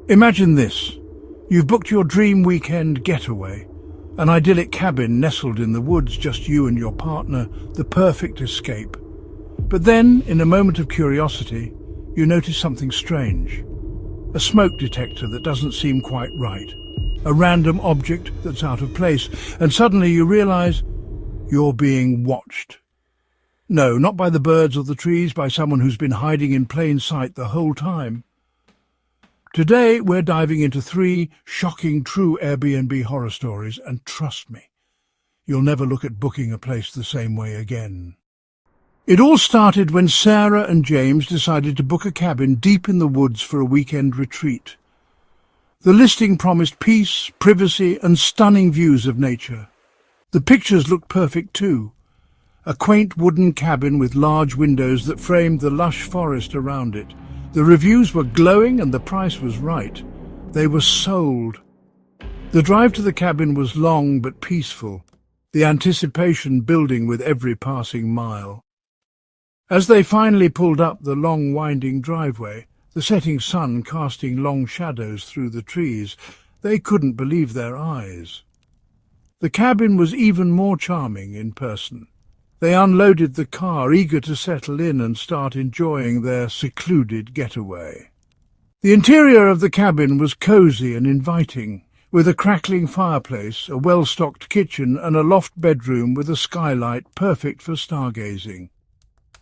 Imagine this. You've booked your dream weekend getaway, an idyllic cabin nestled in the woods, just you and your partner, the perfect escape. But then, in a moment of curiosity, you notice something strange. A smoke detector that doesn't seem quite right. A random object that's out of place, and suddenly you realize you're being watched. No, not by the birds or the trees, by someone who's been hiding in plain sight the whole time. Today, we're diving into 3 shocking true Airbnb horror stories, and trust me, you'll never look at booking a place the same way again. It all started when Sarah and James decided to book a cabin deep in the woods for a weekend retreat. The listing promised peace, privacy, and stunning views of nature. The pictures looked perfect too. A quaint wooden cabin with large windows that framed the lush forest around it. The reviews were glowing and the price was right. They were sold. The drive to the cabin was long but peaceful, the anticipation building with every passing mile. As they finally pulled up the long winding driveway, the setting sun casting long shadows through the trees, they couldn't believe their eyes. The cabin was even more charming in person. They unloaded the car, eager to settle in and start enjoying their secluded getaway. The interior of the cabin was cosy and inviting, with a crackling fireplace, a well-stocked kitchen and a loft bedroom with a skylight perfect for stargazing.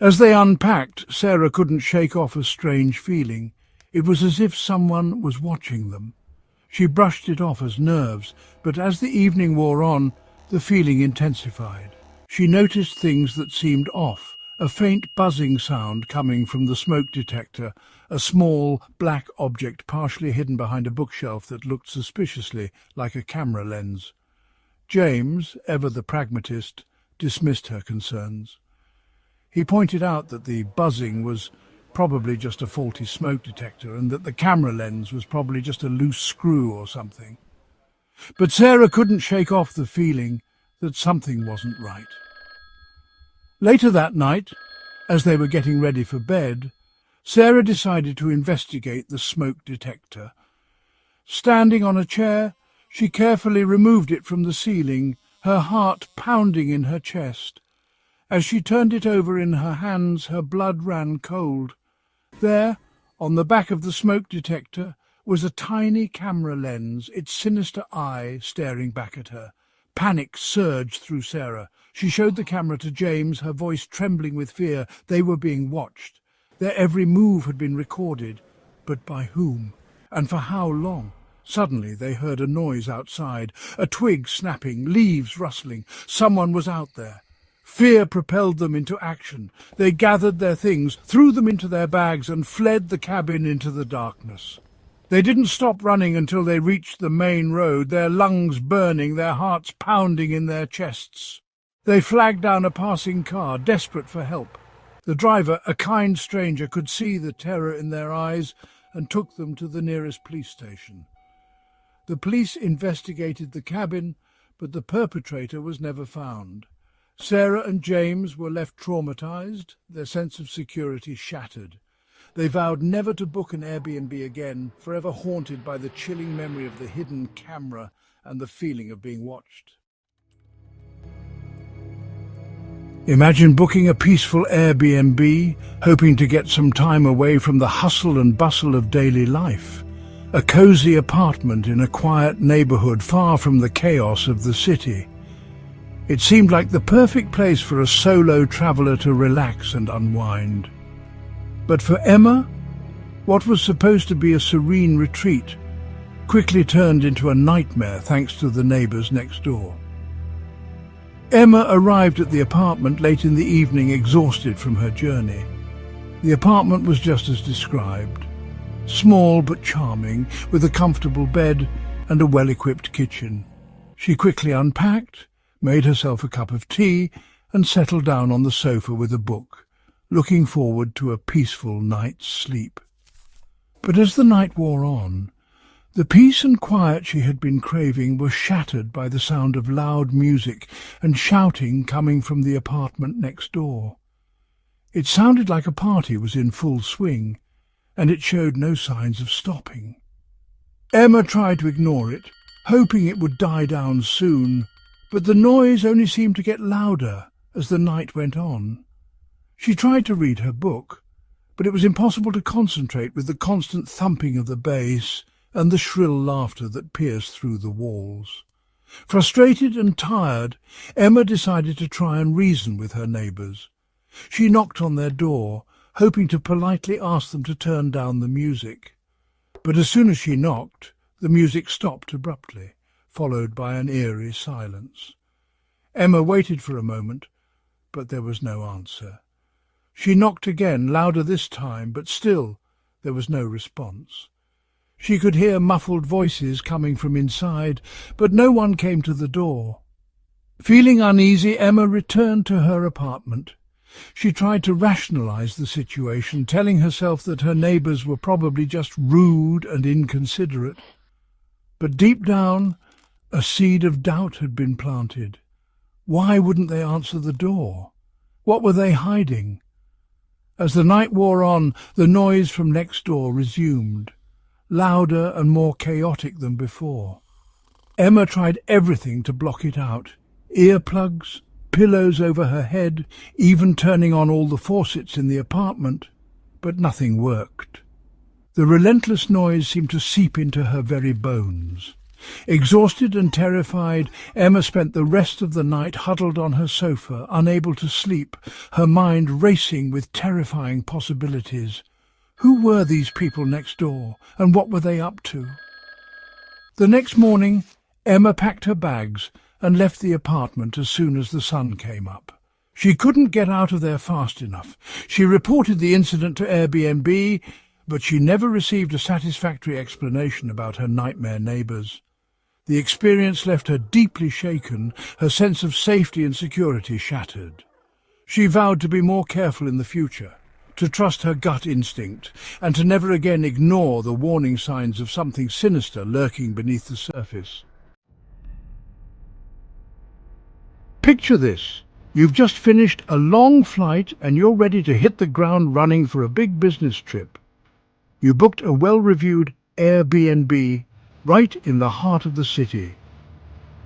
As they unpacked, Sarah couldn't shake off a strange feeling. It was as if someone was watching them. She brushed it off as nerves, but as the evening wore on, the feeling intensified. She noticed things that seemed off, a faint buzzing sound coming from the smoke detector, a small black object partially hidden behind a bookshelf that looked suspiciously like a camera lens. James, ever the pragmatist, dismissed her concerns. He pointed out that the buzzing was probably just a faulty smoke detector and that the camera lens was probably just a loose screw or something. But Sarah couldn't shake off the feeling that something wasn't right. Later that night, as they were getting ready for bed, Sarah decided to investigate the smoke detector. Standing on a chair, she carefully removed it from the ceiling, her heart pounding in her chest. As she turned it over in her hands, her blood ran cold. There, on the back of the smoke detector, was a tiny camera lens, its sinister eye staring back at her. Panic surged through Sarah. She showed the camera to James, her voice trembling with fear. They were being watched. Their every move had been recorded. But by whom? And for how long? Suddenly they heard a noise outside, a twig snapping, leaves rustling. Someone was out there. Fear propelled them into action. They gathered their things, threw them into their bags, and fled the cabin into the darkness. They didn't stop running until they reached the main road, their lungs burning, their hearts pounding in their chests. They flagged down a passing car, desperate for help. The driver, a kind stranger, could see the terror in their eyes and took them to the nearest police station. The police investigated the cabin, but the perpetrator was never found. Sarah and James were left traumatized, their sense of security shattered. They vowed never to book an Airbnb again, forever haunted by the chilling memory of the hidden camera and the feeling of being watched. Imagine booking a peaceful Airbnb, hoping to get some time away from the hustle and bustle of daily life. A cozy apartment in a quiet neighborhood far from the chaos of the city. It seemed like the perfect place for a solo traveler to relax and unwind. But for Emma, what was supposed to be a serene retreat quickly turned into a nightmare thanks to the neighbors next door. Emma arrived at the apartment late in the evening, exhausted from her journey. The apartment was just as described. Small but charming, with a comfortable bed and a well-equipped kitchen. She quickly unpacked, made herself a cup of tea, and settled down on the sofa with a book, looking forward to a peaceful night's sleep. But as the night wore on, the peace and quiet she had been craving were shattered by the sound of loud music and shouting coming from the apartment next door. It sounded like a party was in full swing, and it showed no signs of stopping. Emma tried to ignore it, hoping it would die down soon, but the noise only seemed to get louder as the night went on. She tried to read her book, but it was impossible to concentrate with the constant thumping of the bass and the shrill laughter that pierced through the walls. Frustrated and tired, Emma decided to try and reason with her neighbours. She knocked on their door, hoping to politely ask them to turn down the music. But as soon as she knocked, the music stopped abruptly, followed by an eerie silence. Emma waited for a moment, but there was no answer. She knocked again, louder this time, but still there was no response. She could hear muffled voices coming from inside, but no one came to the door. Feeling uneasy, Emma returned to her apartment. She tried to rationalize the situation, telling herself that her neighbours were probably just rude and inconsiderate. But deep down, a seed of doubt had been planted. Why wouldn't they answer the door? What were they hiding? As the night wore on, the noise from next door resumed, louder and more chaotic than before. Emma tried everything to block it out. Earplugs, pillows over her head, even turning on all the faucets in the apartment, but nothing worked. The relentless noise seemed to seep into her very bones. Exhausted and terrified, Emma spent the rest of the night huddled on her sofa, unable to sleep, her mind racing with terrifying possibilities. Who were these people next door, and what were they up to? The next morning, Emma packed her bags and left the apartment as soon as the sun came up. She couldn't get out of there fast enough. She reported the incident to Airbnb, but she never received a satisfactory explanation about her nightmare neighbours. The experience left her deeply shaken, her sense of safety and security shattered. She vowed to be more careful in the future, to trust her gut instinct, and to never again ignore the warning signs of something sinister lurking beneath the surface. Picture this. You've just finished a long flight and you're ready to hit the ground running for a big business trip. You booked a well-reviewed Airbnb right in the heart of the city.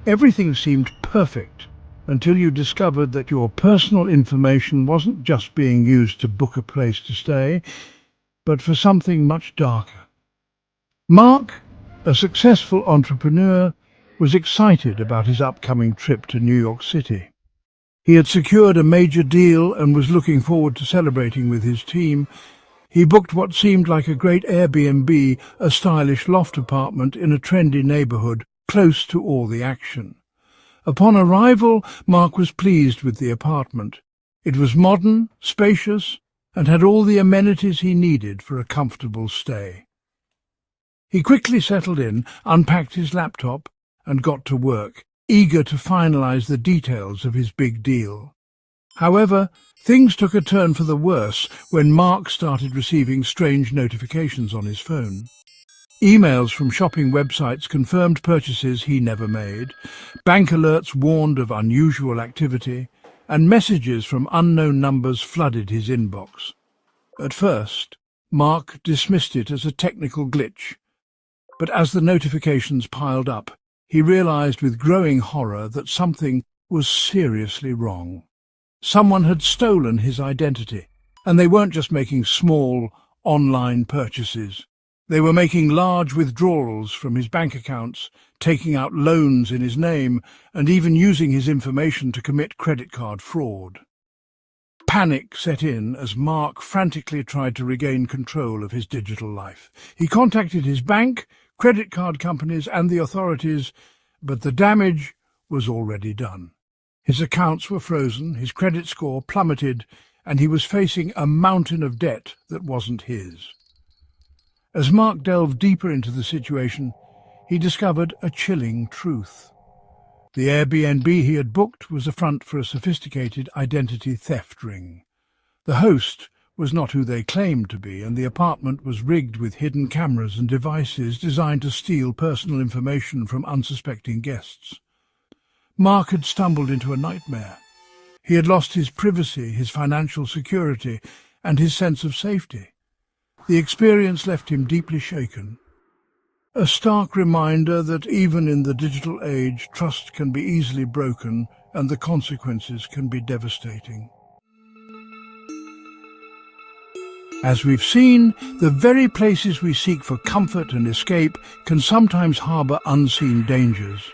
Everything seemed perfect until you discovered that your personal information wasn't just being used to book a place to stay, but for something much darker. Mark, a successful entrepreneur, was excited about his upcoming trip to New York City. He had secured a major deal and was looking forward to celebrating with his team. He booked what seemed like a great Airbnb, a stylish loft apartment in a trendy neighbourhood, close to all the action. Upon arrival, Mark was pleased with the apartment. It was modern, spacious, and had all the amenities he needed for a comfortable stay. He quickly settled in, unpacked his laptop, and got to work, eager to finalize the details of his big deal. However, things took a turn for the worse when Mark started receiving strange notifications on his phone. Emails from shopping websites confirmed purchases he never made, bank alerts warned of unusual activity, and messages from unknown numbers flooded his inbox. At first, Mark dismissed it as a technical glitch, but as the notifications piled up, he realized with growing horror that something was seriously wrong. Someone had stolen his identity, and they weren't just making small, online purchases. They were making large withdrawals from his bank accounts, taking out loans in his name, and even using his information to commit credit card fraud. Panic set in as Mark frantically tried to regain control of his digital life. He contacted his bank, credit card companies, and the authorities, but the damage was already done. His accounts were frozen, his credit score plummeted, and he was facing a mountain of debt that wasn't his. As Mark delved deeper into the situation, he discovered a chilling truth. The Airbnb he had booked was a front for a sophisticated identity theft ring. The host was not who they claimed to be, and the apartment was rigged with hidden cameras and devices designed to steal personal information from unsuspecting guests. Mark had stumbled into a nightmare. He had lost his privacy, his financial security, and his sense of safety. The experience left him deeply shaken. A stark reminder that even in the digital age, trust can be easily broken and the consequences can be devastating. As we've seen, the very places we seek for comfort and escape can sometimes harbour unseen dangers.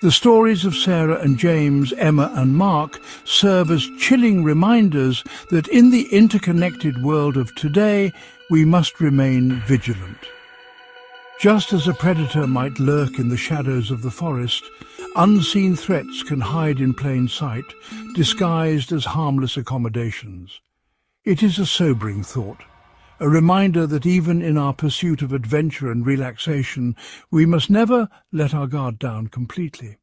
The stories of Sarah and James, Emma and Mark serve as chilling reminders that in the interconnected world of today, we must remain vigilant. Just as a predator might lurk in the shadows of the forest, unseen threats can hide in plain sight, disguised as harmless accommodations. It is a sobering thought, a reminder that even in our pursuit of adventure and relaxation, we must never let our guard down completely.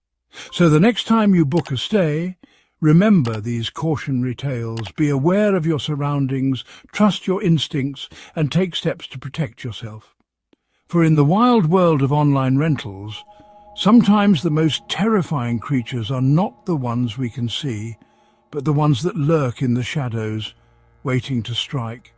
So the next time you book a stay, remember these cautionary tales, be aware of your surroundings, trust your instincts, and take steps to protect yourself. For in the wild world of online rentals, sometimes the most terrifying creatures are not the ones we can see, but the ones that lurk in the shadows, waiting to strike.